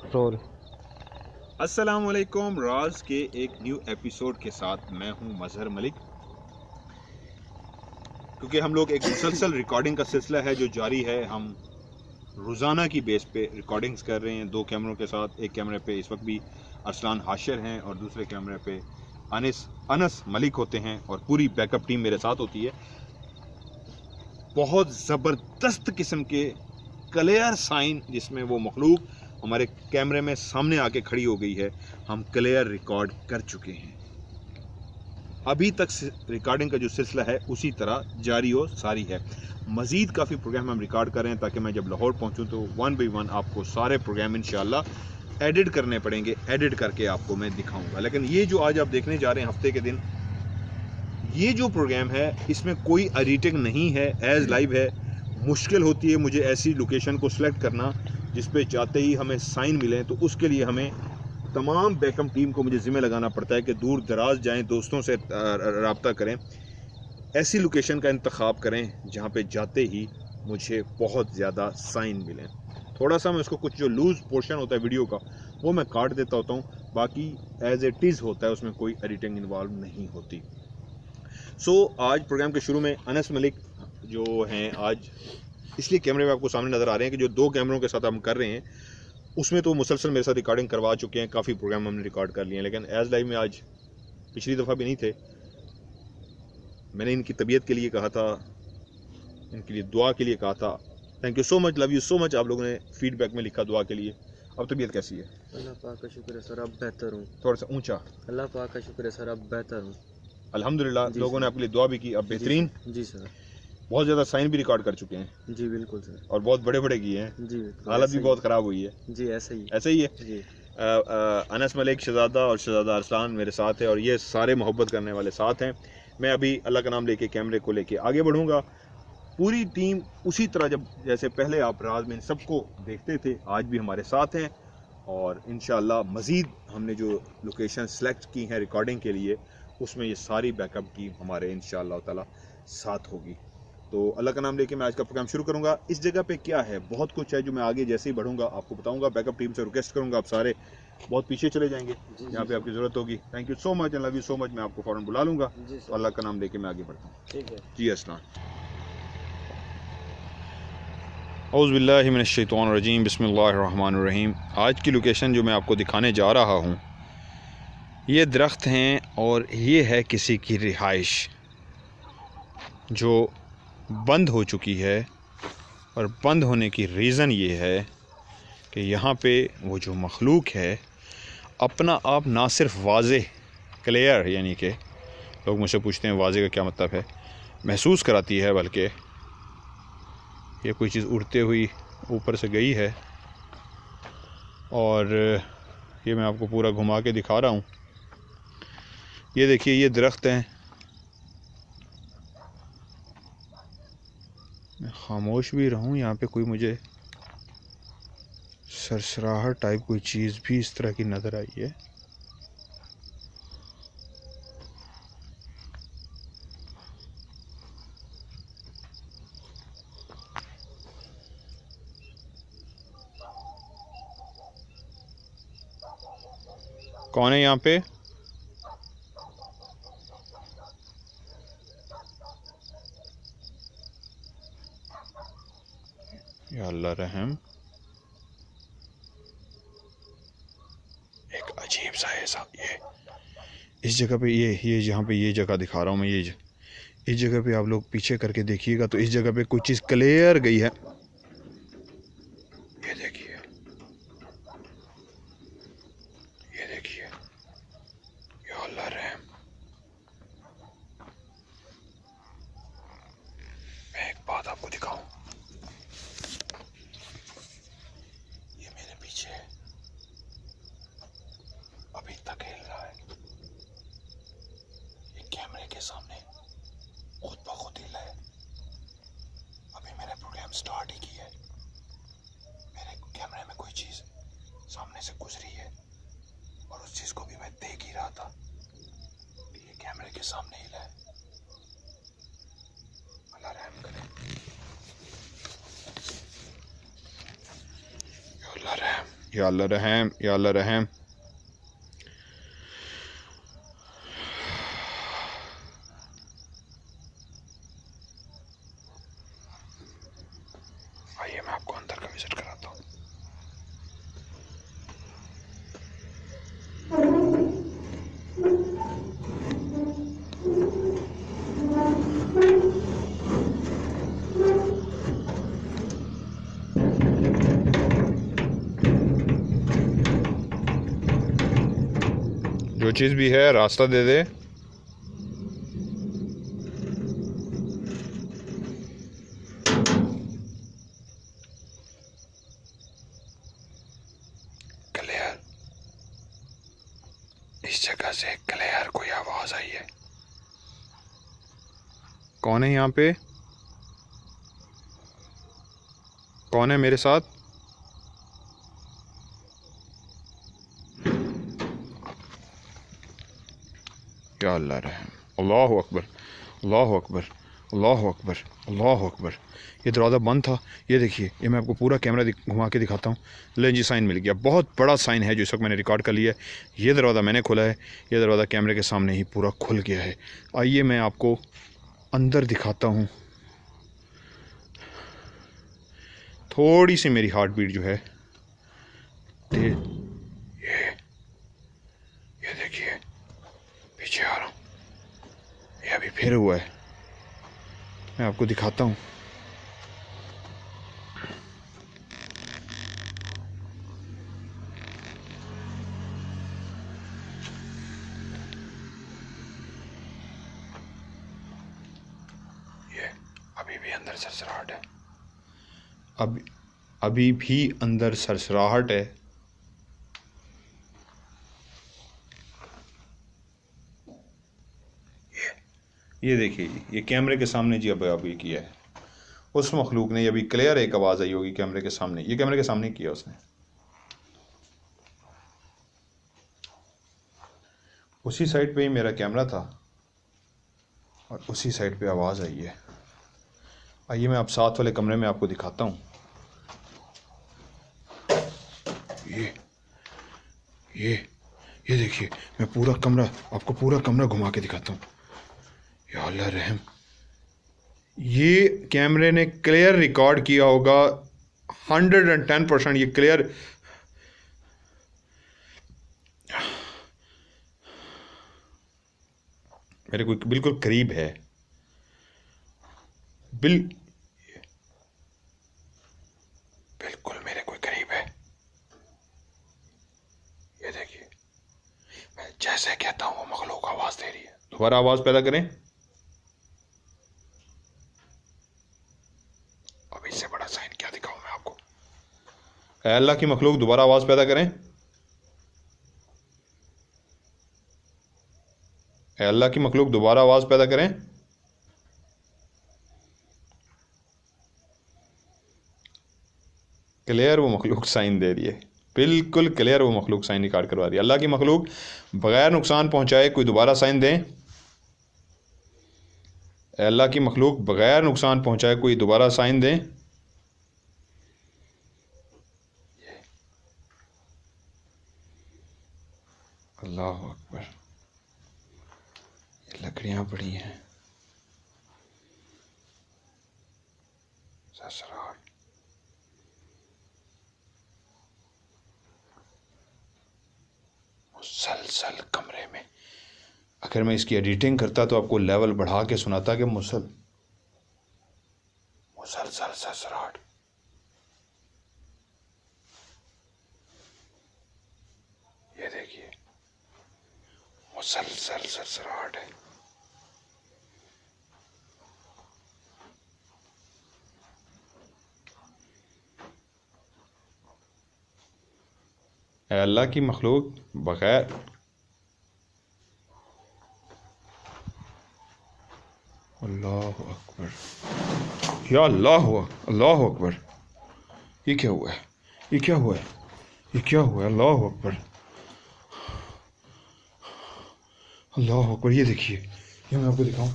Role. अस्सलाम वालेकुम। राज के एक न्यू एपिसोड के साथ मैं हूं मजहर मलिक। क्योंकि हम लोग एक मुसलसल रिकॉर्डिंग का सिलसिला है जो जारी है, हम रोज़ाना की बेस पे रिकॉर्डिंग्स कर रहे हैं 2 कैमरों के साथ। एक कैमरे पे इस वक्त भी अरसलान हाशिर हैं और दूसरे कैमरे पे अनस मलिक होते हैं और पूरी बैकअप टीम मेरे साथ होती है। बहुत ज़बरदस्त किस्म के क्लियर साइन जिसमें वो मखलूक हमारे कैमरे में सामने आके खड़ी हो गई है, हम क्लियर रिकॉर्ड कर चुके हैं। अभी तक रिकॉर्डिंग का जो सिलसिला है उसी तरह जारी और सारी है। मज़ीद काफ़ी प्रोग्राम हम रिकॉर्ड कर रहे हैं ताकि मैं जब लाहौर पहुंचूं तो 1 बाई 1 आपको सारे प्रोग्राम इंशाल्लाह एडिट करने पड़ेंगे। एडिट करके आपको मैं दिखाऊंगा। लेकिन ये जो आज आप देखने जा रहे हैं हफ्ते के दिन, ये जो प्रोग्राम है इसमें कोई एडिटिंग नहीं है, एज लाइव है। मुश्किल होती है मुझे ऐसी लोकेशन को सिलेक्ट करना जिस पे जाते ही हमें साइन मिले, तो उसके लिए हमें तमाम बैकअप टीम को मुझे ज़िम्मे लगाना पड़ता है कि दूर दराज जाएं, दोस्तों से रब्ता करें, ऐसी लोकेशन का इंतखाब करें जहाँ पे जाते ही मुझे बहुत ज़्यादा साइन मिलें। थोड़ा सा मैं उसको कुछ जो लूज़ पोर्शन होता है वीडियो का वो मैं काट देता होता हूँ, बाकी एज इट इज़ होता है, उसमें कोई एडिटिंग इन्वॉल्व नहीं होती। आज प्रोग्राम के शुरू में अनस मलिक जो हैं, आज इसलिए कैमरे में आपको सामने नज़र आ रहे हैं कि जो 2 कैमरों के साथ हम कर रहे हैं उसमें तो मुसलसल मेरे साथ रिकॉर्डिंग करवा चुके हैं, काफ़ी प्रोग्राम हमने रिकॉर्ड कर लिए हैं। लेकिन एज लाइव में आज पिछली दफ़ा भी नहीं थे। मैंने इनकी तबीयत के लिए कहा था, इनके लिए दुआ के लिए कहा था। Thank you so much, love you so much. आप लोगों ने फीडबैक में लिखा दुआ के लिए। अब तबीयत कैसी है? अल्लाह पाक का शुक्र है सर, अब बेहतर हूँ। थोड़ा सा ऊंचा। अल्लाह पाक का शुक्र है सर, अब बेहतर हूँ। अल्हम्दुलिल्लाह, लोगों ने आपके लिए दुआ भी की। अब बेहतरीन। जी सर। बहुत ज़्यादा साइन भी रिकॉर्ड कर चुके हैं। जी बिल्कुल सर। और बहुत बड़े बड़े किए हैं। जी बिल्कुल। हालत भी बहुत ख़राब हुई है। जी ऐसे ही है जी। अनस मलिक, शहजादा और शहजादा अरसलान मेरे साथ है और ये सारे मोहब्बत करने वाले साथ हैं। मैं अभी अल्लाह का नाम लेके कैमरे को लेके आगे बढ़ूंगा। पूरी टीम उसी तरह जैसे पहले आप राज में इन सबको देखते थे, आज भी हमारे साथ हैं। और इंशाअल्लाह मज़ीद हमने जो लोकेशन सेलेक्ट की हैं रिकॉर्डिंग के लिए, उसमें ये सारी बैकअप टीम हमारे इंशाअल्लाह ताला साथ होगी। तो अल्लाह का नाम लेके मैं आज का प्रोग्राम शुरू करूंगा। इस जगह पे क्या है, बहुत कुछ है जो मैं आगे जैसे ही बढ़ूंगा आपको बताऊंगा। बैकअप टीम से रिक्वेस्ट करूंगा आप सारे बहुत पीछे चले जाएंगे जहाँ पे आपकी ज़रूरत होगी। Thank you so much and love you so much. मैं आपको फ़ौरन बुला लूँगा। तो अल्लाह का नाम लेके मैं आगे बढ़ता हूँ। ठीक है जी अस्सलाम। औज़ु बिल्लाहि मिनश शैतानिर रजीम, बिस्मिल्लाहिर रहमानिर रहीम। आज की लोकेशन जो मैं आपको दिखाने जा रहा हूँ, ये दरख्त हैं और ये है किसी की रिहाइश जो बंद हो चुकी है। और बंद होने की रीज़न ये है कि यहाँ पे वो जो मखलूक है अपना आप ना सिर्फ वाज़े क्लियर, यानी कि लोग मुझसे पूछते हैं वाज़े का क्या मतलब है, महसूस कराती है, बल्कि ये कोई चीज़ उड़ते हुई ऊपर से गई है। और ये मैं आपको पूरा घुमा के दिखा रहा हूँ। ये देखिए, ये दरख्त हैं। मैं खामोश भी रहूँ, यहाँ पे कोई मुझे सरसराहट टाइप कोई चीज़ भी इस तरह की नज़र आई है। कौन है यहाँ पे? या अल्लाह रहम। एक अजीब सा है ये इस जगह पे, ये जहाँ पे ये जगह दिखा रहा हूँ मैं, ये इस जगह पे आप लोग पीछे करके देखिएगा तो इस जगह पे कोई चीज़ क्लियर गई है। ये देखिए, ये देखिए, या अल्लाह रहम। मैं एक बात आपको दिखाऊं, ये मेरे पीछे अभी तक हिल रहा है। ये कैमरे के सामने खुद ब खुद हिल रहा है। अभी मैंने प्रोग्राम स्टार्ट ही किया है, मेरे कैमरे में कोई चीज़ सामने से गुजरी है और उस चीज़ को भी मैं देख ही रहा था कि ये कैमरे के सामने हिला है। अल्लाह रहम करे, अल्लाह रहम। या अल्लाह रहम, या अल्लाह रहम। आइए मैं आपको अंदर का विजिट कराता हूँ। जो चीज़ भी है रास्ता दे दे। क्लियर, इस जगह से क्लियर कोई आवाज आई है। कौन है यहाँ पे? कौन है मेरे साथ? या अल्लाह रहम, अल्लाह अकबर, अल्लाह अकबर, अल्लाह अकबर, अल्लाह अकबर। ये दरवाज़ा बंद था। ये देखिए, ये मैं आपको पूरा कैमरा घुमा के दिखाता हूँ। ले जी, साइन मिल गया। बहुत बड़ा साइन है जो इस वक्त मैंने रिकॉर्ड कर लिया है। ये दरवाज़ा मैंने खोला है। ये दरवाज़ा कैमरे के सामने ही पूरा खुल गया है। आइए मैं आपको अंदर दिखाता हूँ। थोड़ी सी मेरी हार्ट बीट जो है ये देखिए, पीछे आ रहा हूँ। ये अभी फिर हुआ है। मैं आपको दिखाता हूँ। ये अभी भी अंदर सरसराहट है। अभी भी अंदर सरसराहट है। ये देखिए, ये कैमरे के सामने जी अभी किया है। उस मखलूक ने, अभी क्लियर एक आवाज़ आई होगी कैमरे के सामने, ये कैमरे के सामने किया उसने। उसी साइड पे ही मेरा कैमरा था और उसी साइड पे आवाज़ आई है। आइए मैं आप साथ वाले कमरे में आपको दिखाता हूँ। ये देखिए, मैं पूरा कमरा आपको पूरा कमरा घुमा के दिखाता हूँ। या अल्लाह रहम, ये कैमरे ने क्लियर रिकॉर्ड किया होगा 110%। ये क्लियर, मेरे को बिल्कुल करीब है। बिल्कुल मेरे कोई करीब है। ये देखिए, मैं जैसे कहता हूँ वो मखलूक आवाज दे रही है। दोबारा आवाज पैदा करें। अब इससे बड़ा साइन क्या दिखाऊं मैं आपको? ऐ अल्लाह की मखलूक, दोबारा आवाज पैदा करें। ऐ अल्लाह की मखलूक, दोबारा आवाज पैदा करें। क्लियर वो मखलूक साइन दे रही है। बिल्कुल क्लियर वो मखलूक साइन रिकॉर्ड करवा रही है। अल्लाह की मखलूक, बगैर नुकसान पहुंचाए कोई दोबारा साइन दें। अल्लाह की मखलूक, बगैर नुकसान पहुंचाए कोई दोबारा साइन दें। अल्लाह अकबर। ये लकड़ियां पड़ी हैं। ससराल, मुसलसल कमरे में। अगर मैं इसकी एडिटिंग करता तो आपको लेवल बढ़ा के सुनाता कि मुसलसल ससराहट। ये देखिए, मुसलसल ससराहट है। अल्लाह की मखलूक, बगैर अल्लाह अकबर, या अल्लाह अल्लाह अकबर। ये क्या हुआ है? ये क्या हुआ है? ये क्या हुआ है? अल्लाह अकबर, अल्लाह अकबर। ये देखिए, ये मैं आपको दिखाऊं।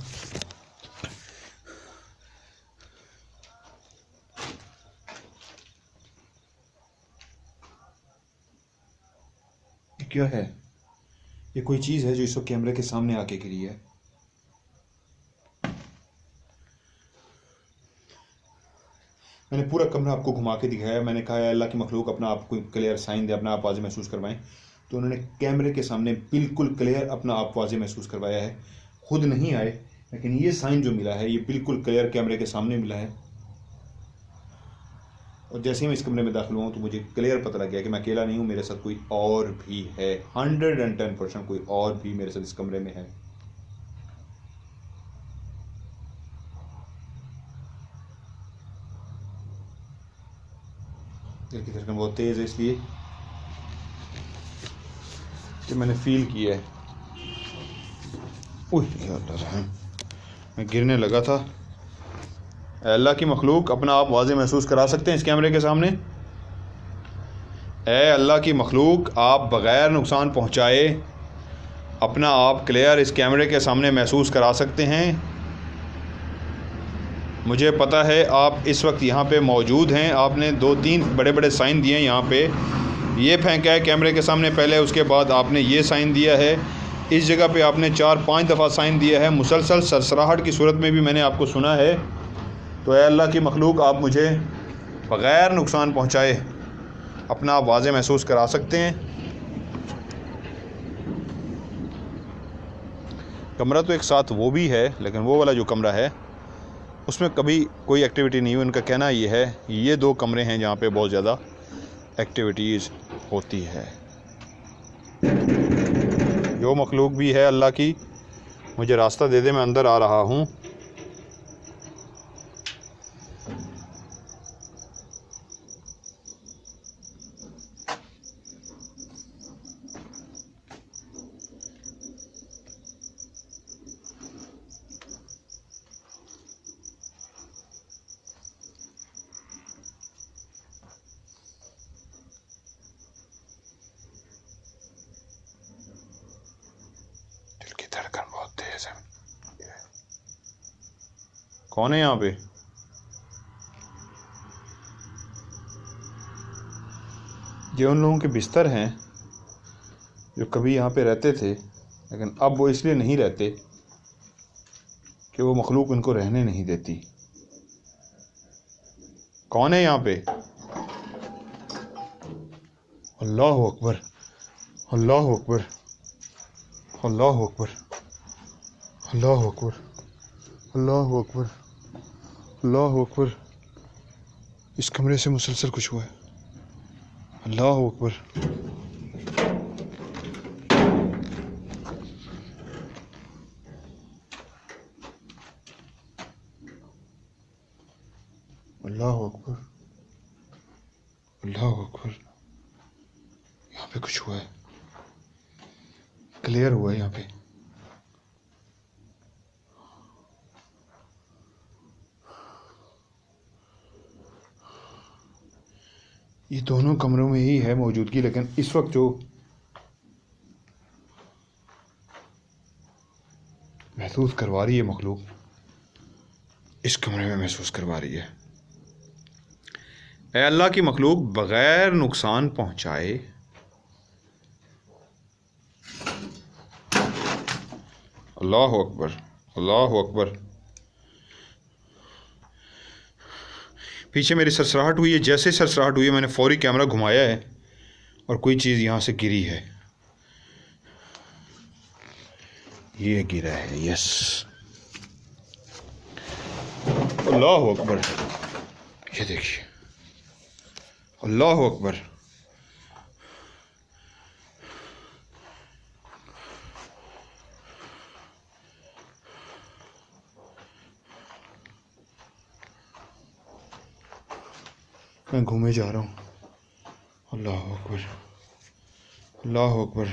क्या है? ये कोई चीज़ है जो इस वक्त कैमरे के सामने आके गिरी है। मैंने पूरा कमरा आपको घुमा के दिखाया। मैंने कहा है अल्लाह की मखलूक अपना आप कोई क्लियर साइन दे, अपना आप वाज़े महसूस करवाएं। तो उन्होंने कैमरे के सामने बिल्कुल क्लियर अपना आप वाज़े महसूस करवाया है। खुद नहीं आए, लेकिन ये साइन जो मिला है ये बिल्कुल क्लियर कैमरे के सामने मिला है। और जैसे ही मैं इस कमरे में दाखिल हुआ तो मुझे क्लियर पता लग गया कि मैं अकेला नहीं हूँ, मेरे साथ कोई और भी है। 110% कोई और भी मेरे साथ इस कमरे में है। दिल की धड़कन बहुत तेज़ है इसलिए कि मैंने फील किया है। ओह मैं गिरने लगा था। अल्लाह की मखलूक अपना आप वाज़े महसूस करा सकते हैं इस कैमरे के सामने? ए अल्लाह की मखलूक, आप बग़ैर नुकसान पहुँचाए अपना आप क्लियर इस कैमरे के सामने महसूस करा सकते हैं? मुझे पता है आप इस वक्त यहाँ पे मौजूद हैं। आपने 2-3 बड़े बड़े साइन दिए हैं यहाँ पे। ये फेंका है कैमरे के सामने पहले, उसके बाद आपने ये साइन दिया है। इस जगह पे आपने 4-5 दफ़ा साइन दिया है। मुसलसल सरसराहट की सूरत में भी मैंने आपको सुना है। तो ऐ अल्लाह की मखलूक, आप मुझे बग़ैर नुकसान पहुँचाए अपना आप वाज़े महसूस करा सकते हैं? कमरा तो एक साथ वो भी है, लेकिन वो वाला जो कमरा है उसमें कभी कोई एक्टिविटी नहीं हुई। उनका कहना ये है ये 2 कमरे हैं जहाँ पे बहुत ज़्यादा एक्टिविटीज़ होती है। जो मखलूक भी है अल्लाह की, मुझे रास्ता दे दे, मैं अंदर आ रहा हूँ। धड़कन बहुत तेज है। कौन है यहाँ पे? ये उन लोगों के बिस्तर हैं जो कभी यहाँ पे रहते थे, लेकिन अब वो इसलिए नहीं रहते कि वो मखलूक उनको रहने नहीं देती। कौन है यहाँ पे? अल्लाह अकबर, अल्लाह अकबर, अल्लाह अकबर, अल्लाह अकबर, अल्लाह अकबर, अल्लाह अकबर। इस कमरे से मुसलसल कुछ हुआ है। अल्लाह अकबर, अल्लाह अकबर, अल्लाह अकबर। यहाँ पे कुछ हुआ है, क्लियर हुआ है यहाँ पे। ये दोनों कमरों में ही है मौजूदगी, लेकिन इस वक्त जो महसूस करवा रही है मखलूक, इस कमरे में महसूस करवा रही है। ऐ अल्लाह की मखलूक, बग़ैर नुकसान पहुँचाए अल्लाह अकबर, अल्लाह अकबर। पीछे मेरी सरसराहट हुई है। जैसे सरसराहट हुई है मैंने फौरी कैमरा घुमाया है और कोई चीज़ यहाँ से गिरी है। ये गिरा है, यस। अल्लाह अकबर, ये देखिए, अल्लाह अकबर। मैं घूमे जा रहा हूँ। अल्लाह अकबर, अल्लाह अकबर।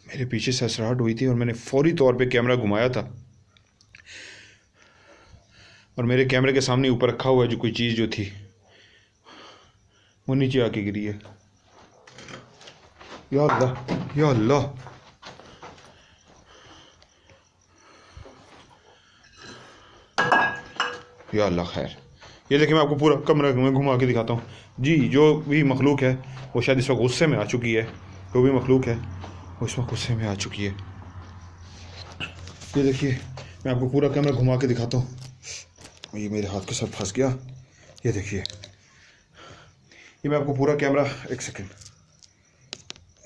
मेरे पीछे सरसराहट हुई थी और मैंने फौरी तौर पे कैमरा घुमाया था और मेरे कैमरे के सामने ऊपर रखा हुआ है जो कोई चीज़ जो थी वो नीचे आके गिरी है। या अल्लाह, या अल्लाह। या अल्लाह खैर। ये देखिए, मैं आपको पूरा कमरा में घुमा के दिखाता हूँ जी। जो भी मखलूक है वो शायद इस वक्त गुस्से में आ चुकी है, जो भी मखलूक है वो इस वक्त गुस्से में आ चुकी है। ये देखिए, मैं आपको पूरा कैमरा घुमा के दिखाता हूँ। ये मेरे हाथ के साथ फंस गया। ये देखिए, ये मैं आपको पूरा कैमरा, एक सेकंड,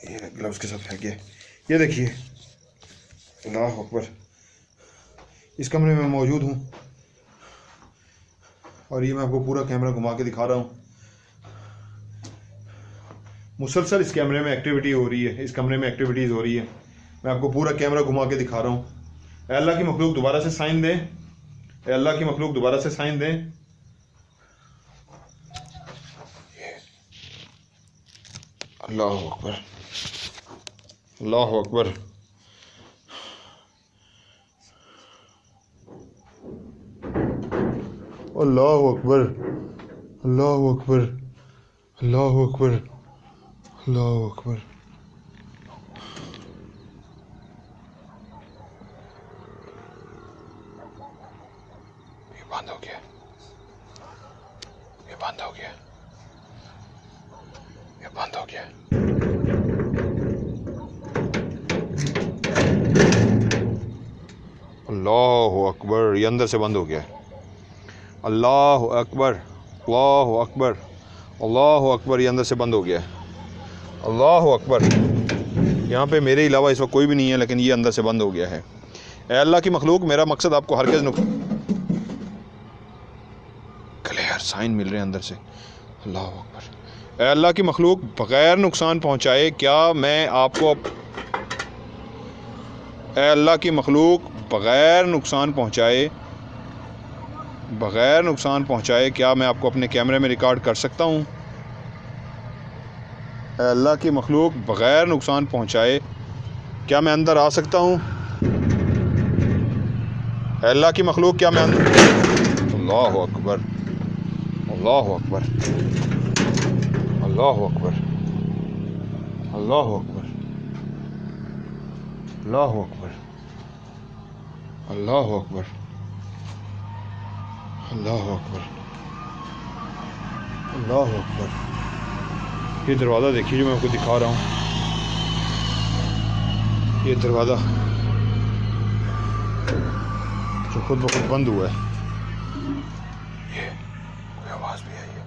ये ग्लव्स के साथ फेंक गया। ये देखिए, अल्लाह अकबर, इस कमरे में मौजूद हूँ और ये मैं आपको पूरा कैमरा घुमा के दिखा रहा हूँ। मुसलसल इस कैमरे में एक्टिविटी हो रही है, इस कमरे में एक्टिविटीज़ हो रही है। मैं आपको पूरा कैमरा घुमा के दिखा रहा हूँ। ए अल्लाह की मखलूक दोबारा से साइन दें, ए अल्लाह की मखलूक दोबारा से साइन दें। अल्लाह अकबर, अल्लाह अकबर, अल्लाह अकबर, अल्लाह अकबर, अल्लाह अकबर, अल्लाह अकबर। ये बंद हो गया, ये बंद हो गया, ये बंद हो गया। अल्लाह अकबर, ये अंदर से बंद हो गया। अल्लाह अकबर, अल्लाह अकबर, अल्लाह अकबर, ये अंदर से बंद हो गया। अल्लाह अकबर। यहाँ पे मेरे अलावा इस वक्त कोई भी नहीं है, लेकिन ये अंदर से बंद हो गया है। ए अल्लाह की मखलूक, मेरा मकसद आपको हरगिज़ क्लियर साइन मिल रहे हैं अंदर से। अल्लाह अकबर। ए अल्लाह की मखलूक, बग़ैर नुकसान पहुँचाए क्या मैं आपको, ए अल्लाह की मखलूक, बग़ैर नुकसान पहुँचाए क्या मैं आपको अपने कैमरे में रिकॉर्ड कर सकता हूँ? अल्लाह की मखलूक, बग़ैर नुकसान पहुँचाए क्या मैं अंदर आ सकता हूँ? अल्लाह की मखलूक, क्या मैं अल्लाह अकबर, अल्लाह अकबर, अल्लाह अकबर, अल्लाह अकबर, अल्लाह अकबर, अल्लाह अकबर, अल्लाह अकबर, अल्लाह अकबर। ये दरवाज़ा देखिए जो मैं आपको दिखा रहा हूँ, ये दरवाज़ा जो खुद ब खुद बंद हुआ है। ये कोई आवाज़ भी आई है।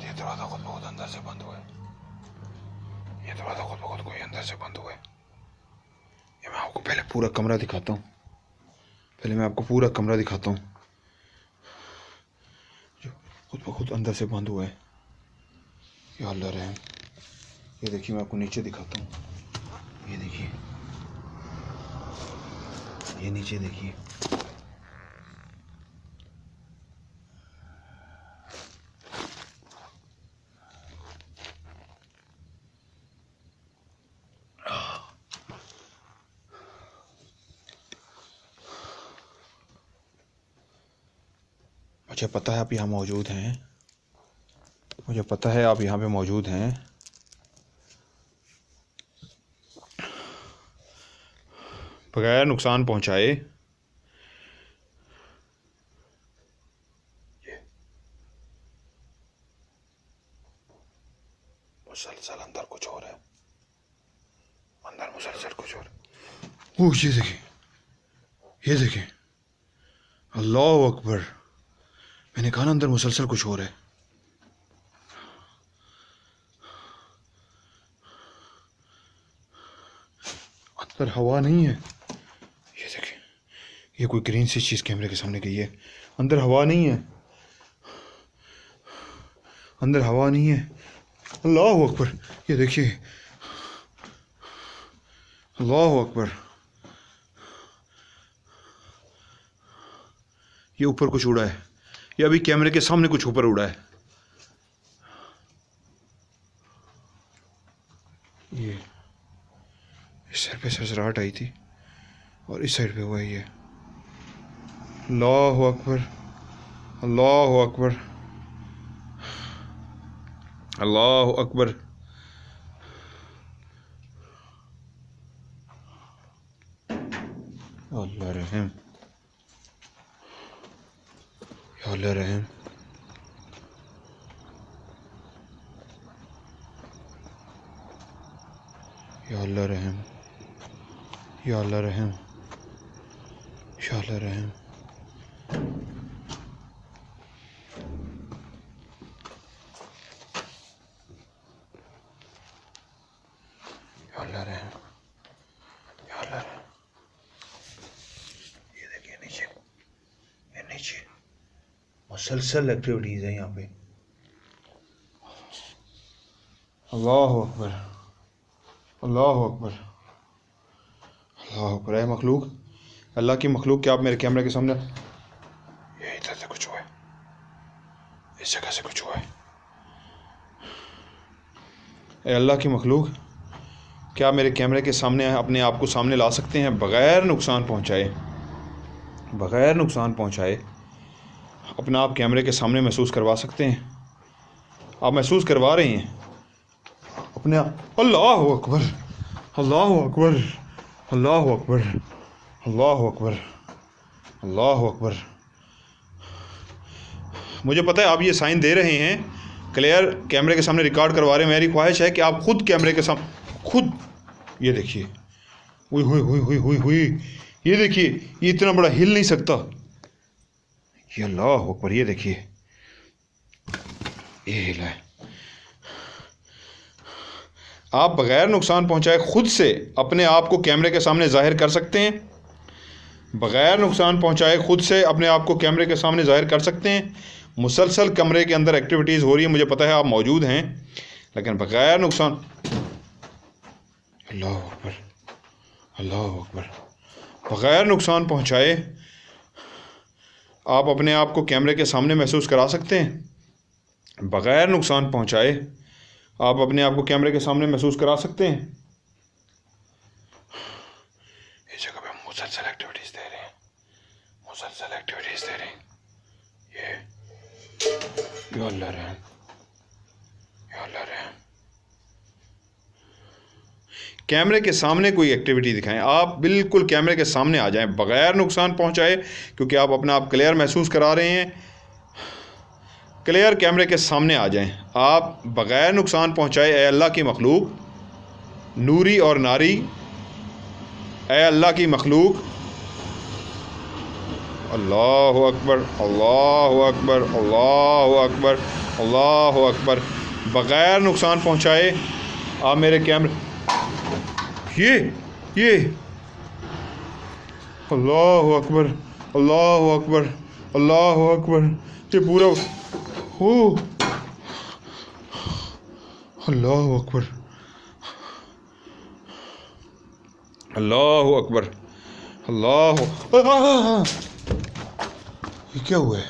ये दरवाज़ा खुद ब खुद अंदर से बंद हुआ है। ये दरवाज़ा खुद ब खुद कोई अंदर से बंद हुआ है। ये मैं आपको पहले पूरा कमरा दिखाता हूँ, पहले मैं आपको पूरा कमरा दिखाता हूँ जो खुद ब खुद अंदर से बंद हुआ है। या अल्लाह रहम। ये देखिए, मैं आपको नीचे दिखाता हूँ। ये देखिए, ये नीचे देखिए, मुझे पता है आप यहाँ मौजूद हैं, मुझे पता है आप यहाँ पे मौजूद हैं। बगैर नुकसान पहुँचाए मुसलसल अंदर कुछ हो रहा है, अंदर मुसलसल कुछ हो रहा है। ओह, ये देखिए, ये देखिए, अल्लाह अकबर। मैंने कहा ना, अंदर मुसलसल कुछ हो रहा है। अंदर हवा नहीं है। ये देखिए, ये कोई ग्रीन सी चीज़ कैमरे के सामने गई है। अंदर हवा नहीं है, अंदर हवा नहीं है। अल्लाह अकबर। ये देखिए, अल्लाह अकबर। ये ऊपर कुछ उड़ा है, ये अभी कैमरे के सामने कुछ ऊपर उड़ा है। ये इस साइड पे सरसराहट आई थी और इस साइड पे हुआ है ये। अल्लाह अकबर, अल्लाह अकबर, अल्लाह अकबर। अल्लाह रहम, अल्लाह रहम। या अल्लाह रहम, या अल्लाह रहम, या अल्लाह रहम। या अल्लाह रहम, या अल्लाह रहम। ये देखिए नीचे, ये नीचे मुसलसल एक्टिविटीज है यहाँ पे। अल्लाह अकबर, अल्लाह अकबर, अल्लाह अकबर। है मखलूक, अल्लाह की मखलूक, क्या आप मेरे कैमरे के सामने, ये इधर से कुछ हुआ है, इस जगह से कुछ हुआ है। ए अल्लाह की मखलूक, क्या आप मेरे कैमरे के सामने अपने आप को सामने ला सकते हैं बग़ैर नुकसान पहुंचाए, बग़ैर नुकसान पहुंचाए अपना आप कैमरे के सामने महसूस करवा सकते हैं? आप महसूस करवा रहे हैं अपने आप। अल्लाह अकबर, अल्लाह अकबर, अल्लाह अकबर, अल्लाह अकबर, अल्लाह अकबर। मुझे पता है आप ये साइन दे रहे हैं, क्लियर कैमरे के सामने रिकॉर्ड करवा रहे हैं। मेरी ख्वाहिश है कि आप खुद कैमरे के सामने, खुद ये देखिए, हुई हुई हुई हुई हुई हुई, ये देखिए, ये इतना बड़ा हिल नहीं सकता। ये अल्लाह अकबर, ये देखिए, ये हिला है। आप बग़ैर नुकसान पहुंचाए खुद से अपने आप को कैमरे के सामने ज़ाहिर कर सकते हैं, बग़ैर नुकसान पहुंचाए खुद से अपने आप को कैमरे के सामने ज़ाहिर कर सकते हैं। मुसलसल कमरे के अंदर एक्टिविटीज़ हो रही है, मुझे पता है आप मौजूद हैं, लेकिन बग़ैर नुकसान। अल्लाह अकबर, अल्लाह अकबर। बग़ैर नुकसान पहुंचाए आप अपने आप को कैमरे के सामने महसूस करा सकते हैं, बग़ैर नुकसान पहुंचाए आप अपने आप को कैमरे के सामने महसूस करा सकते हैं। इस जगह पे हम मुसलसल एक्टिविटीज़ दे रहे हैं, मुसलसल एक्टिविटीज़ दे रहे हैं। या अल्लाह रहम, या अल्लाह रहम। कैमरे के सामने कोई एक्टिविटी दिखाएं, आप बिल्कुल कैमरे के सामने आ जाएं बग़ैर नुकसान पहुंचाए, क्योंकि आप अपना आप क्लियर महसूस करा रहे हैं। क्लियर कैमरे के सामने आ जाएं आप बग़ैर नुकसान पहुंचाए। ए अल्लाह की मखलूक, नूरी और नारी, ए अल्लाह की मखलूक। अल्लाह अकबर, अल्लाह अकबर, अल्लाह अकबर, अल्लाह अकबर। बग़ैर नुकसान पहुंचाए आप मेरे कैमरे, ये अल्लाह अकबर, अल्लाह अकबर, अल्लाह अकबर। ये पूरा हो, अल्लाह अकबर, अल्लाह अकबर, अल्लाह। ये क्या हुआ है?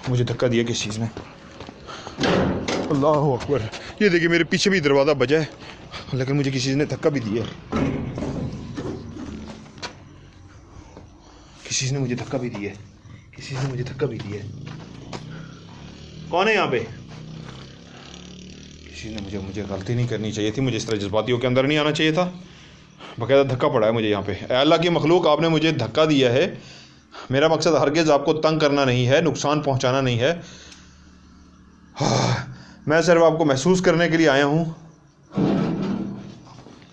मुझे धक्का दिया किस चीज़ ने? अल्लाह अकबर। ये देखिए मेरे पीछे भी दरवाज़ा बजा है, लेकिन मुझे किसी ने धक्का भी दिया है, किसी ने मुझे धक्का भी दिया है, किसी ने मुझे धक्का भी दिया है। कौन है यहाँ पे? किसी ने मुझे गलती नहीं करनी चाहिए थी, मुझे इस तरह जज्बातियों के अंदर नहीं आना चाहिए था। बाकायदा धक्का पड़ा है मुझे यहाँ पे। ए अल्लाह की मखलूक, आपने मुझे धक्का दिया है। मेरा मकसद हरगिज़ आपको तंग करना नहीं है, नुकसान पहुँचाना नहीं है। मैं सिर्फ आपको महसूस करने के लिए आया हूँ।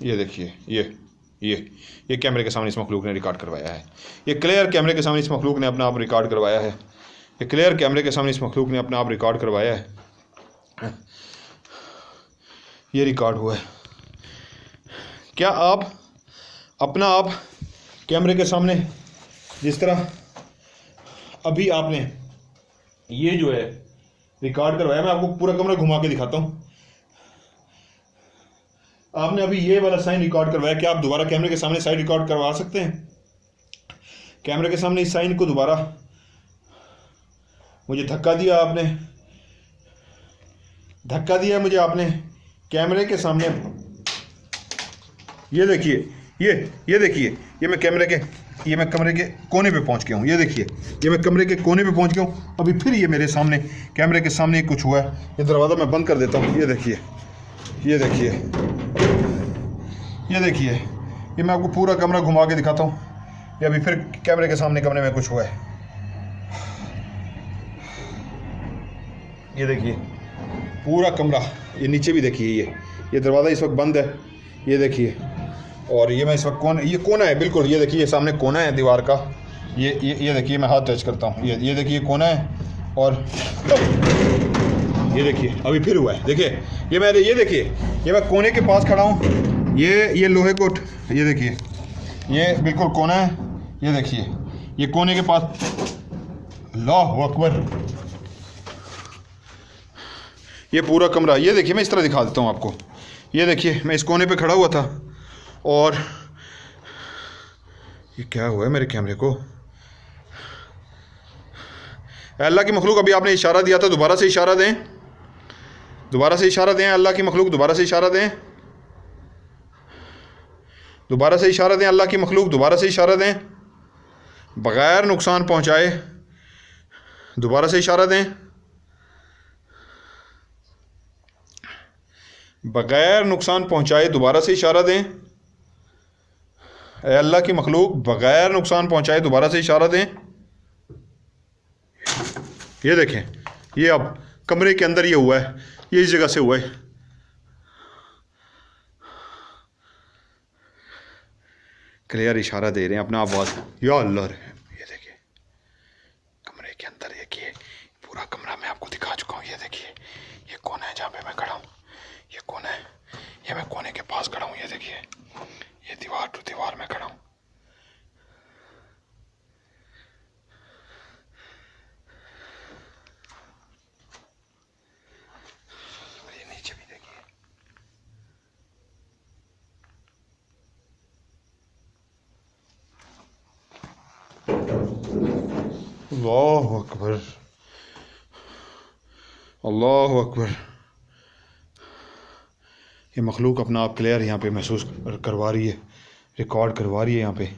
ये देखिए, ये कैमरे के सामने इस मखलूक ने रिकॉर्ड करवाया है। ये क्लियर कैमरे के सामने इस मखलूक ने अपना आप रिकॉर्ड करवाया है। ये क्लियर कैमरे के सामने इस मखलूक ने अपना आप रिकॉर्ड करवाया है। ये रिकॉर्ड हुआ है। क्या आप अपना आप कैमरे के सामने, जिस तरह अभी आपने ये जो है रिकॉर्ड करवाया, मैं आपको पूरा कमरा घुमा के दिखाता हूँ। आपने अभी ये वाला साइन रिकॉर्ड करवाया, क्या आप दोबारा कैमरे के सामने साइन रिकॉर्ड करवा सकते हैं? कैमरे के सामने इस साइन को दोबारा, मुझे धक्का दिया आपने, धक्का दिया मुझे आपने कैमरे के सामने। ये देखिए, ये देखिए, ये मैं कमरे के कोने पे पहुंच गया हूँ। ये देखिए, ये मैं कमरे के कोने पे पहुंच गया हूँ। अभी फिर ये मेरे सामने कैमरे के सामने कुछ हुआ है। ये दरवाज़ा मैं बंद कर देता हूँ। ये देखिए, ये देखिए, ये देखिए, ये मैं आपको पूरा कमरा घुमा के दिखाता हूँ। ये अभी फिर कैमरे के सामने कमरे में कुछ हुआ है। ये देखिए पूरा कमरा, ये नीचे भी देखिए, ये दरवाज़ा इस वक्त बंद है। ये देखिए, और ये मैं इस वक्त ये कोना है बिल्कुल, ये देखिए, ये सामने कोना है दीवार का, ये देखिए, मैं हाथ टच करता हूँ, ये देखिए कोना है, और ये देखिए अभी फिर हुआ है, देखिए ये देखिए, ये मैं कोने के पास खड़ा हूँ, ये लोहे को, ये देखिए ये बिल्कुल कोना है, ये देखिए ये कोने के पास, अल्लाह अकबर, ये पूरा कमरा, ये देखिए मैं इस तरह दिखा देता हूँ आपको, ये देखिए मैं इस कोने पे खड़ा हुआ था, और ये क्या हुआ है मेरे कैमरे को, अल्लाह की मखलूक, अभी आपने इशारा दिया था, दोबारा से इशारा दें, दोबारा से इशारा दें, अल्लाह की मखलूक दोबारा से इशारा दें, दोबारा से इशारा दें, अल्लाह की मखलूक दोबारा से इशारा दें, बग़ैर नुकसान पहुंचाए दोबारा से इशारा दें, बग़ैर नुकसान पहुंचाए दोबारा से इशारा दें, ऐ अल्लाह की मखलूक बग़ैर नुकसान पहुंचाए दोबारा से इशारा दें। ये देखें, ये अब कमरे के अंदर ये हुआ है, ये इस जगह से हुआ है, क्लियर इशारा दे रहे हैं अपना आवाज़, या अल्लाह रहम। ये देखिए कमरे के अंदर, देखिए पूरा कमरा मैं आपको दिखा चुका हूँ, ये देखिए ये कोना है जहाँ पे मैं खड़ा हूँ, ये कोना है, ये मैं कोने के पास खड़ा हूँ, ये देखिए ये दीवार टू दीवार में खड़ा हूँ, ये नीचे भी देखिए, अल्लाह अकबर, अल्लाह अकबर। ये मखलूक अपना आप क्लियर यहाँ पे महसूस करवा रही है, रिकॉर्ड करवा रही है यहाँ पे।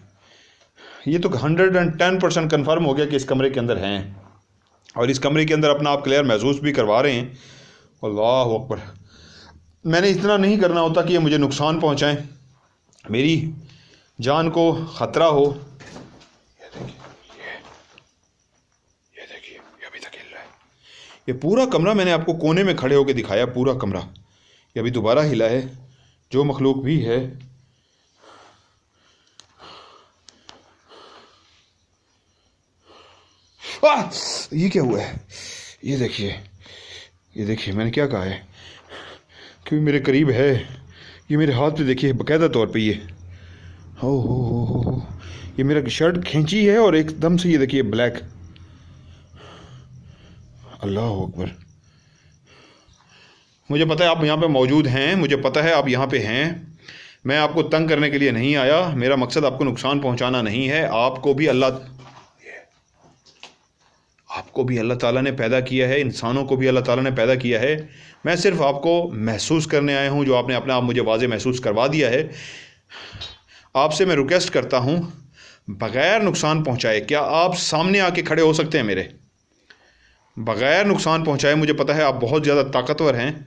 ये तो 110% कन्फर्म हो गया कि इस कमरे के अंदर हैं, और इस कमरे के अंदर अपना आप क्लियर महसूस भी करवा रहे हैं। अल्लाह अकबर। मैंने इतना नहीं करना होता कि ये मुझे नुकसान पहुँचाएँ, मेरी जान को ख़तरा हो। ये देखिए ये अभी तक हिल रहा है। ये पूरा कमरा मैंने आपको कोने में खड़े होकर दिखाया, पूरा कमरा। ये अभी दोबारा हिला है, जो मखलूक भी है। ये क्या हुआ है? ये देखिए मैंने क्या कहा है कि मेरे करीब है। ये मेरे हाथ पे देखिए बाकायदा तौर पे, ये हो ये मेरा शर्ट खींची है, और एकदम से ये देखिए ब्लैक। अल्लाह अकबर। मुझे पता है आप यहाँ पे मौजूद हैं, मुझे पता है आप यहाँ पे हैं। मैं आपको तंग करने के लिए नहीं आया, मेरा मकसद आपको नुकसान पहुँचाना नहीं है। आपको भी अल्लाह ताला ने पैदा किया है, इंसानों को भी अल्लाह ताला ने पैदा किया है। मैं सिर्फ आपको महसूस करने आया हूँ, जो आपने अपने आप मुझे वाज़े महसूस करवा दिया है। आपसे मैं रिक्वेस्ट करता हूँ, बग़ैर नुकसान पहुँचाए, क्या आप सामने आके खड़े हो सकते हैं मेरे? बग़ैर नुकसान पहुँचाए। मुझे पता है आप बहुत ज़्यादा ताकतवर हैं,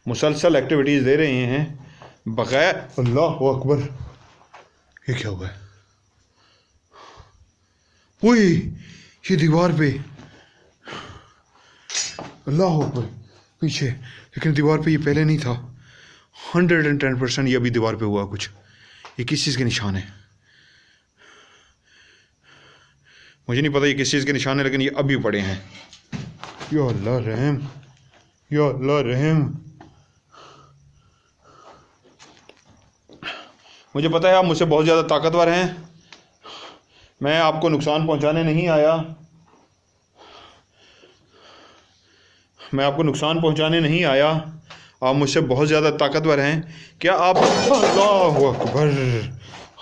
मुसलसल एक्टिविटीज़ दे रहे हैं बग़ैर। अल्लाह अकबर। ये क्या हुआ है? ओए ये दीवार पे, अल्लाह अकबर, पीछे। लेकिन दीवार पे ये पहले नहीं था। 110% ये अभी दीवार पे हुआ कुछ। ये किस चीज़ के निशान है? मुझे नहीं पता ये किस चीज़ के निशान है, लेकिन ये अभी पड़े हैं। या अल्लाह रहम, या अल्लाह रहम। मुझे पता है आप मुझसे बहुत ज़्यादा ताकतवर हैं। मैं आपको नुकसान पहुंचाने नहीं आया, मैं आपको नुकसान पहुंचाने नहीं आया। आप मुझसे बहुत ज़्यादा ताकतवर हैं। क्या आप? अल्लाह अकबर,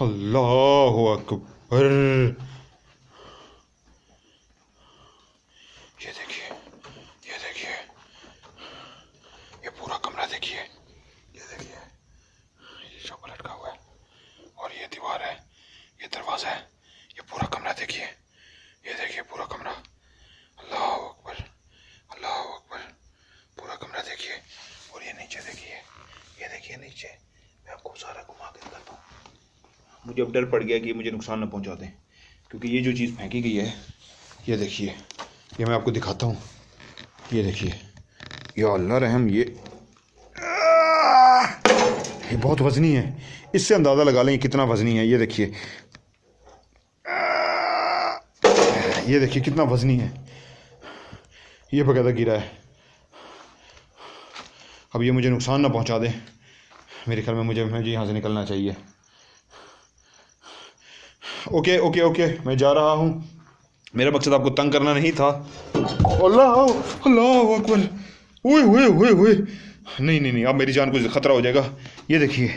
अल्लाह अकबर। ये देखिए, ये देखिए, ये पूरा कमरा देखिए, ये देखिए, ये जो लटका हुआ है, और ये दीवार है, ये दरवाज़ा है, ये पूरा कमरा देखिए, ये देखिए पूरा कमरा। अल्लाह अकबर, अल्लाह अकबर। पूरा कमरा देखिए, और ये नीचे देखिए, ये देखिए नीचे। मैं आपको सारा घुमा के दिखाता हूँ। मुझे अब डर पड़ गया कि मुझे नुकसान न पहुँचा दें, क्योंकि ये जो चीज़ फेंकी गई है, ये देखिए, ये मैं आपको दिखाता हूँ। ये देखिए, या अल्लाह रहम। ये बहुत वज़नी है, इससे अंदाज़ा लगा लें कितना वज़नी है। ये देखिए, ये देखिए कितना वज़नी है, ये बकायदा गिरा है। अब ये मुझे नुकसान ना पहुंचा दे, मेरे ख्याल में मुझे यहाँ से निकलना चाहिए। ओके ओके ओके, मैं जा रहा हूँ, मेरा मकसद आपको तंग करना नहीं था। अल्लाह अल्लाह अकबर, ओए ओए ओए ओए, नहीं नहीं नहीं, अब मेरी जान को ख़तरा हो जाएगा। ये देखिए,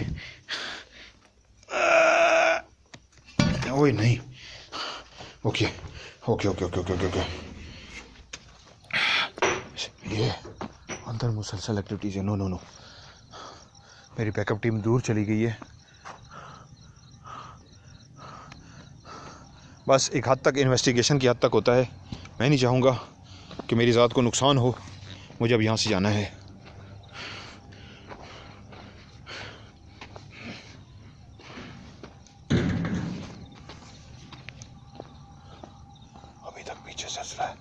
ओए नहीं, okay okay okay okay okay okay, ये अंदर मुसलसल एक्टिविटीज़ है। नो नो नो, मेरी बैकअप टीम दूर चली गई है। बस एक हद तक इन्वेस्टिगेशन की हद तक होता है। मैं नहीं चाहूँगा कि मेरी ज़ात को नुकसान हो, मुझे अब यहाँ से जाना है। अभी तक पीछे सिलसिला है।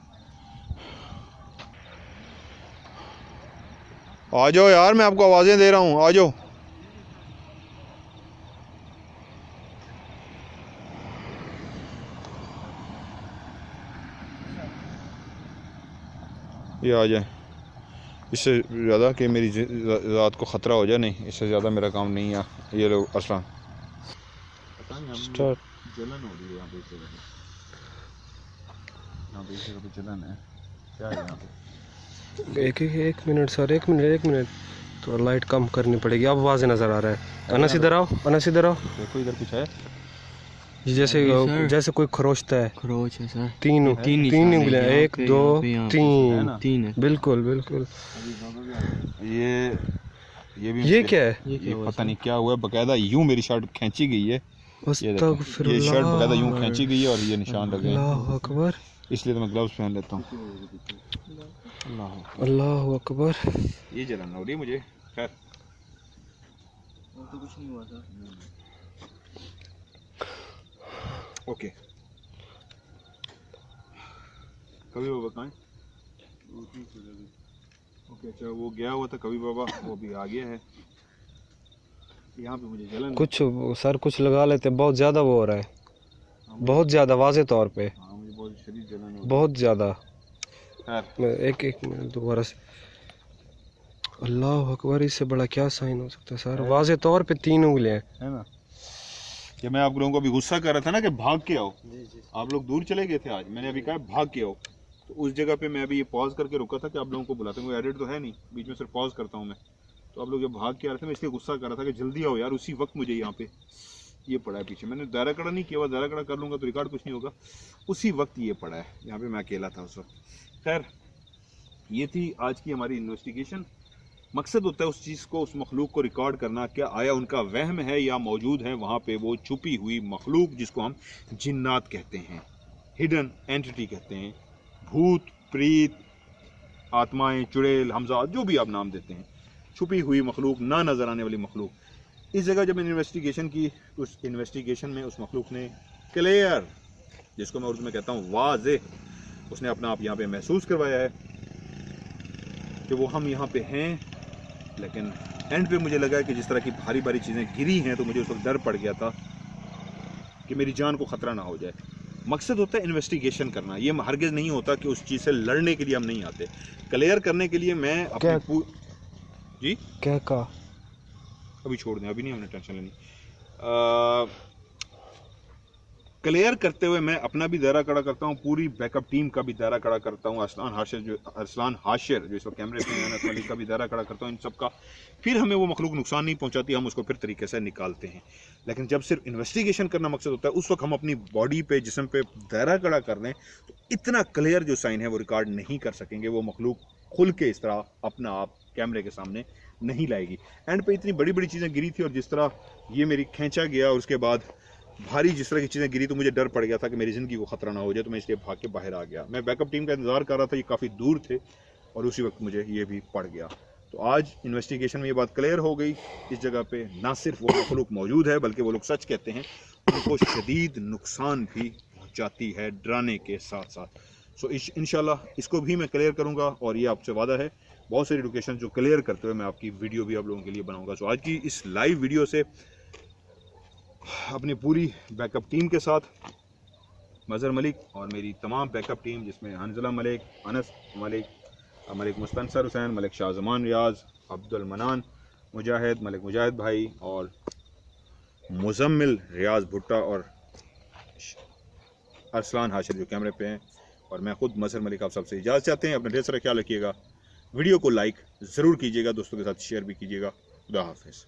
आ जाओ यार, मैं आपको आवाज़ें दे रहा हूँ, आ जाओ। ये आ जाए, इससे ज़्यादा कि मेरी ज़ात को ख़तरा हो जाए, नहीं, इससे ज़्यादा मेरा काम नहीं है। ये लोग अरसलान स्टार्ट जलन हो रही है यहाँ पे, जलन है, क्या है यहाँ पे? एक मिनट सर, एक मिनट तो लाइट कम करनी पड़ेगी। अब वाज़े नज़र आ रहा है। अनस इधर आओ, अनस इधर आओ। देखो इधर कुछ है, जैसे कोई खरोचता है। खरोच है सर, तीन उंगलियां, 1 2 3, तीन है। बिल्कुल बिल्कुल। ये क्या है? ये पता नहीं क्या हुआ है, बकायदा यूं मेरी शर्ट खींची गई है। ये शर्ट बकायदा यूं खींची गई है और ये निशान लगे हैं। अल्लाह अकबर, इसलिए तो मैं ग्लव्स पहन लेता हूँ। अल्लाह अकबर। ये जलन हो रही है मुझे। खैर तो कुछ नहीं हुआ सर। ओके, कभी बाबा कहाँ है? ओके अच्छा, वो गया हुआ था कभी बाबा, वो भी आ गया है। यहाँ पे मुझे जलन कुछ सर कुछ लगा लेते, बहुत ज़्यादा वो हो रहा है, बहुत ज़्यादा वाज़े तौर पे, हाँ मुझे बहुत शदीद जलन हो बहुत ज़्यादा। रही है। एक मिनट दोबारा से। अल्लाह अकबर, इससे बड़ा क्या साइन हो सकता है सर? वाज़े तौर पे 3 उंगलियां है ना? कि मैं आप लोगों को अभी गुस्सा कर रहा था ना कि भाग के आओ, आप लोग दूर चले गए थे। आज मैंने अभी कहा भाग के आओ, तो उस जगह पे मैं अभी ये पॉज करके रुका था कि आप लोगों को बुलाते हैं। एडिट तो है नहीं, बीच में सिर्फ पॉज करता हूँ मैं। तो आप लोग जब भाग के आ रहे थे, मैं इसलिए गुस्सा कर रहा था कि जल्दी आओ यार। उसी वक्त मुझे यहाँ पे ये पड़ा है पीछे, मैंने दायरा कड़ा नहीं किया, दायरा कड़ा कर लूँगा तो रिकॉर्ड कुछ नहीं होगा। उसी वक्त ये पड़ा है यहाँ पे, मैं अकेला था उस वक्त। खैर ये थी आज की हमारी इन्वेस्टिगेशन। मकसद होता है उस चीज़ को, उस मखलूक को रिकॉर्ड करना, क्या आया उनका वहम है या मौजूद है वहाँ पे वो छुपी हुई मखलूक, जिसको हम जिन्नात कहते हैं, हिडन एंटिटी कहते हैं, भूत प्रीत आत्माएं, चुड़ैल, हमजा, जो भी आप नाम देते हैं, छुपी हुई मखलूक, ना नज़र आने वाली मखलूक। इस जगह जब मैंने इन्वेस्टिगेशन की, उस इन्वेस्टिगेशन में उस मखलूक ने क्लियर, जिसको मैं उर्दू में कहता हूँ वाज़े, उसने अपना आप यहाँ पे महसूस करवाया है कि वो हम यहाँ पे हैं। लेकिन एंड पे मुझे लगा कि जिस तरह की भारी भारी चीज़ें गिरी हैं, तो मुझे उस वक्त डर पड़ गया था कि मेरी जान को ख़तरा ना हो जाए। मकसद होता है इन्वेस्टिगेशन करना, ये हरगिज़ नहीं होता कि उस चीज़ से लड़ने के लिए हम नहीं आते, क्लियर करने के लिए। मैं अपने जी क्या कहा? अभी छोड़ दें, अभी नहीं, हमने टेंशन लेनी। क्लियर करते हुए मैं अपना भी दायरा कड़ा करता हूँ, पूरी बैकअप टीम का भी दायरा कड़ा करता हूँ, अरसलान हाशिर जो इस वक्त कैमरे पे है, अली का भी दायरा कड़ा करता हूँ, इन सब का। फिर हमें वो मखलूक नुकसान नहीं पहुँचाती, हम उसको फिर तरीके से निकालते हैं। लेकिन जब सिर्फ इन्वेस्टिगेशन करना मकसद होता है, उस वक्त हम अपनी बॉडी पे, जिस्म पे दायरा कड़ा कर लें, तो इतना क्लियर जो साइन है वो रिकॉर्ड नहीं कर सकेंगे। वो मखलूक खुल के इस तरह अपना आप कैमरे के सामने नहीं लाएगी। एंड पे इतनी बड़ी बड़ी चीज़ें गिरी थी, और जिस तरह ये मेरी खींचा गया, और उसके बाद भारी जिस तरह की चीज़ें गिरी, तो मुझे डर पड़ गया था कि मेरी ज़िंदगी को ख़तरा ना हो जाए, तो मैं इसलिए भाग के बाहर आ गया। मैं बैकअप टीम का इंतज़ार कर रहा था, ये काफ़ी दूर थे, और उसी वक्त मुझे ये भी पड़ गया। तो आज इन्वेस्टिगेशन में ये बात क्लियर हो गई, इस जगह पे ना सिर्फ वो मखलूक मौजूद है, बल्कि वो लोग सच कहते हैं, उनको शदीद नुकसान भी पहुँचाती है, डराने के साथ साथ। सो इंशाल्लाह इसको भी मैं क्लियर करूँगा, और ये आपसे वादा है बहुत सारी लोकेशन जो क्लियर करते हुए मैं आपकी वीडियो भी आप लोगों के लिए बनाऊंगा। सो आज की इस लाइव वीडियो से अपनी पूरी बैकअप टीम के साथ मज़हर मलिक और मेरी तमाम बैकअप टीम जिसमें हंजला मलिक, अनस मलिक, मलिक मुस्तनसर हुसैन, मलिक शाहजमान रियाज, अब्दुल मनान मुजाहिद, मलिक मुजाहिद भाई और मुजम्मिल रियाज भुट्टा और अरसलान हाशिर जो कैमरे पे हैं, और मैं खुद मज़हर मलिक आप सबसे इजाज़त चाहते हैं। अपने ढेर सारा ख्याल रखिएगा, वीडियो को लाइक ज़रूर कीजिएगा, दोस्तों के साथ शेयर भी कीजिएगा। खुदा हाफिज़।